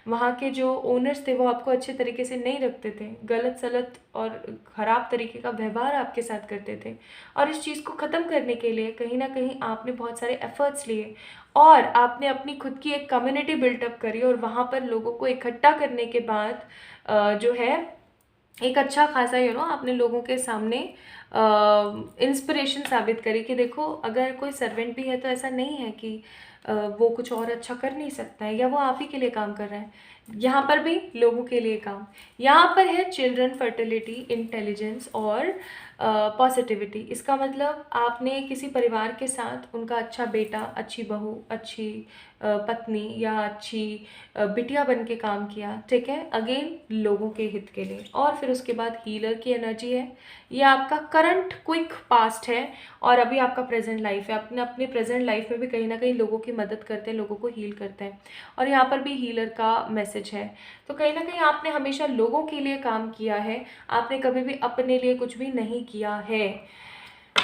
वहाँ के जो ओनर्स थे वो आपको अच्छे तरीके से नहीं रखते थे, गलत सलत और ख़राब तरीके का व्यवहार आपके साथ करते थे। और इस चीज़ को ख़त्म करने के लिए कहीं ना कहीं आपने बहुत सारे एफर्ट्स लिए और आपने अपनी खुद की एक कम्युनिटी बिल्टअप करी, और वहाँ पर लोगों को इकट्ठा करने के बाद जो है एक अच्छा खासा आपने लोगों के सामने इंस्पिरेशन साबित करी कि देखो, अगर कोई सर्वेंट भी है तो ऐसा नहीं है कि वो कुछ और अच्छा कर नहीं सकता है या वो आप ही के लिए काम कर रहा है। यहाँ पर भी लोगों के लिए काम। यहाँ पर है चिल्ड्रन, फर्टिलिटी, इंटेलिजेंस और पॉजिटिविटी। इसका मतलब आपने किसी परिवार के साथ उनका अच्छा बेटा, अच्छी बहू, अच्छी पत्नी या अच्छी बिटिया बन के काम किया, ठीक है, अगेन लोगों के हित के लिए। और फिर उसके बाद हीलर की एनर्जी है। ये आपका करंट क्विक पास्ट है और अभी आपका प्रेजेंट लाइफ है। अपने अपने प्रेजेंट लाइफ में भी कहीं ना कहीं लोगों की मदद करते हैं, लोगों को हील करते हैं। और यहाँ पर भी हीलर का मैसेज है। तो कहीं ना कहीं आपने हमेशा लोगों के लिए काम किया है, आपने कभी भी अपने लिए कुछ भी नहीं किया है।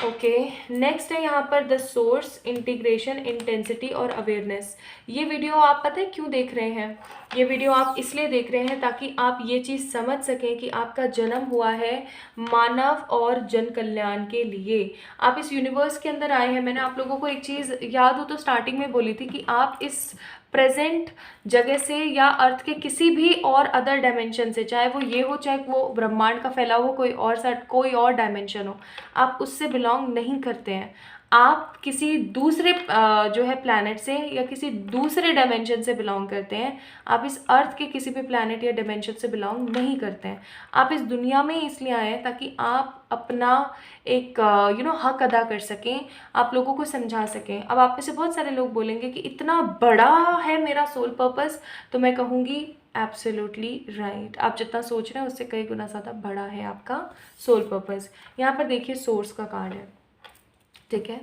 ओके, नेक्स्ट है यहाँ पर द सोर्स, इंटीग्रेशन, इंटेंसिटी और अवेयरनेस। ये वीडियो आप पता है क्यों देख रहे हैं? ये वीडियो आप इसलिए देख रहे हैं ताकि आप ये चीज़ समझ सकें कि आपका जन्म हुआ है मानव और जन कल्याण के लिए। आप इस यूनिवर्स के अंदर आए हैं। मैंने आप लोगों को एक चीज़ याद हो तो स्टार्टिंग में बोली थी कि आप इस प्रेजेंट जगह से या अर्थ के किसी भी और अदर डायमेंशन से, चाहे वो ये हो, चाहे वो ब्रह्मांड का फैला हो कोई और डायमेंशन हो, आप उससे बिलोंग नहीं करते हैं। आप किसी दूसरे जो है प्लैनेट से या किसी दूसरे डायमेंशन से बिलोंग करते हैं। आप इस अर्थ के किसी भी प्लैनेट या डायमेंशन से बिलोंग नहीं करते हैं। आप इस दुनिया में इसलिए आए हैं ताकि आप अपना एक हक अदा कर सकें, आप लोगों को समझा सकें। अब आप में से बहुत सारे लोग बोलेंगे कि इतना बड़ा है मेरा सोल पर्पस, तो मैं कहूँगी एब्सोल्युटली राइट। आप जितना सोच रहे हैं उससे कई गुना ज़्यादा बड़ा है आपका सोल पर्पस। यहाँ पर देखिए सोर्स का कार्ड है, ठीक है,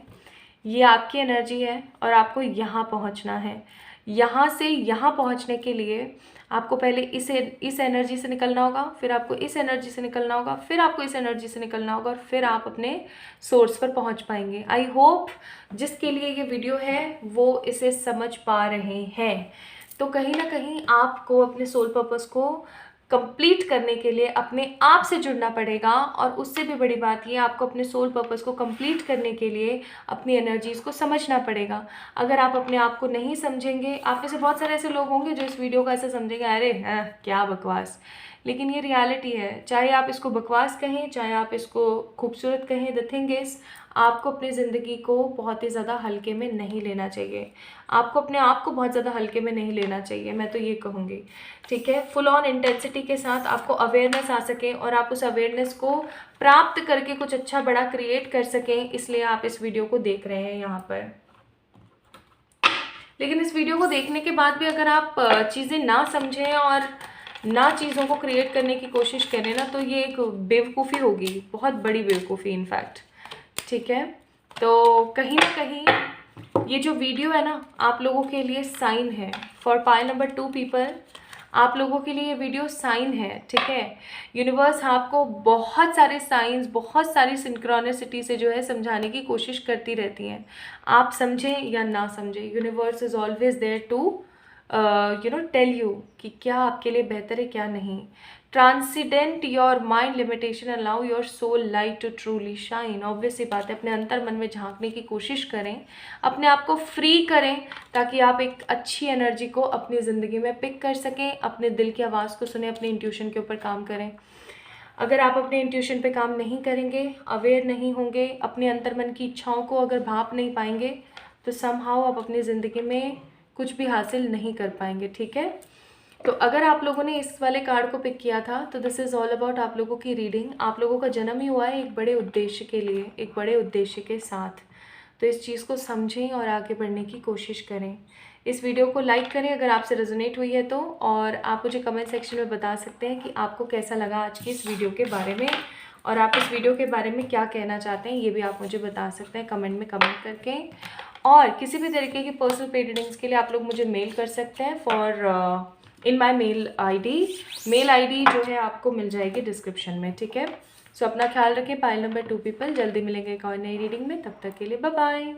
ये आपकी एनर्जी है और आपको यहाँ पहुँचना है। यहाँ से यहाँ पहुँचने के लिए आपको पहले इस एनर्जी से निकलना होगा, फिर आपको इस एनर्जी से निकलना होगा, फिर आपको इस एनर्जी से निकलना होगा और फिर आप अपने सोर्स पर पहुँच पाएंगे। आई होप जिसके लिए ये वीडियो है वो इसे समझ पा रहे हैं। तो कहीं ना कहीं आपको अपने सोल पर्पस को कंप्लीट करने के लिए अपने आप से जुड़ना पड़ेगा। और उससे भी बड़ी बात ये, आपको अपने सोल पर्पस को कंप्लीट करने के लिए अपनी एनर्जीज़ को समझना पड़ेगा। अगर आप अपने आप को नहीं समझेंगे, आप में से बहुत सारे ऐसे लोग होंगे जो इस वीडियो को ऐसे समझेंगे, अरे हाँ क्या बकवास, लेकिन ये रियलिटी है। चाहे आप इसको बकवास कहें, चाहे आप इसको खूबसूरत कहें, द थिंग इज़ आपको अपनी ज़िंदगी को बहुत ही ज़्यादा हल्के में नहीं लेना चाहिए। आपको अपने आप को बहुत ज़्यादा हल्के में नहीं लेना चाहिए, मैं तो ये कहूँगी, ठीक है। फुल ऑन इंटेंसिटी के साथ आपको अवेयरनेस आ सके और आप उस अवेयरनेस को प्राप्त करके कुछ अच्छा बड़ा क्रिएट कर सकें, इसलिए आप इस वीडियो को देख रहे हैं यहाँ पर। लेकिन इस वीडियो को देखने के बाद भी अगर आप चीज़ें ना समझें और ना चीज़ों को क्रिएट करने की कोशिश करें ना, तो ये एक बेवकूफ़ी होगी, बहुत बड़ी बेवकूफ़ी इनफैक्ट, ठीक है। तो कहीं ना कहीं ये जो वीडियो है ना, आप लोगों के लिए साइन है। फॉर पाइल नंबर 2 पीपल, आप लोगों के लिए ये वीडियो साइन है, ठीक है। यूनिवर्स आपको बहुत सारे साइंस, बहुत सारी सिंक्रोनिसिटी से जो है समझाने की कोशिश करती रहती हैं। आप समझें या ना समझें, universe is always there to tell you कि क्या आपके लिए बेहतर है क्या नहीं। Transcend your mind limitation, allow your soul light to truly shine. Obvious सी बात है, अपने अंतर मन में झांकने की कोशिश करें, अपने आप को फ्री करें ताकि आप एक अच्छी एनर्जी को अपनी ज़िंदगी में पिक कर सकें। अपने दिल की आवाज़ को सुने, अपने इंट्यूशन के ऊपर काम करें। अगर आप अपने इंट्यूशन पे काम नहीं करेंगे, अवेयर नहीं होंगे, अपने अंतर मन की इच्छाओं को अगर भाप नहीं पाएंगे, तो समहाउ आप अपनी ज़िंदगी में कुछ भी हासिल नहीं कर पाएंगे, ठीक है। तो अगर आप लोगों ने इस वाले कार्ड को पिक किया था, तो दिस इज़ ऑल अबाउट आप लोगों की रीडिंग। आप लोगों का जन्म ही हुआ है एक बड़े उद्देश्य के लिए, एक बड़े उद्देश्य के साथ। तो इस चीज़ को समझें और आगे बढ़ने की कोशिश करें। इस वीडियो को लाइक करें अगर आपसे रेजोनेट हुई है तो, और आप मुझे कमेंट सेक्शन में बता सकते हैं कि आपको कैसा लगा आज की इस वीडियो के बारे में, और आप इस वीडियो के बारे में क्या कहना चाहते हैं ये भी आप मुझे बता सकते हैं कमेंट में कमेंट करके। और किसी भी तरीके की पर्सनल पेड रीडिंग्स के लिए आप लोग मुझे मेल कर सकते हैं for in my mail ID जो है आपको मिल जाएगी डिस्क्रिप्शन में, ठीक है। सो अपना ख्याल रखें। पाइल नंबर 2 पीपल, जल्दी मिलेंगे एक और नई रीडिंग में, तब तक के लिए बाय बाय।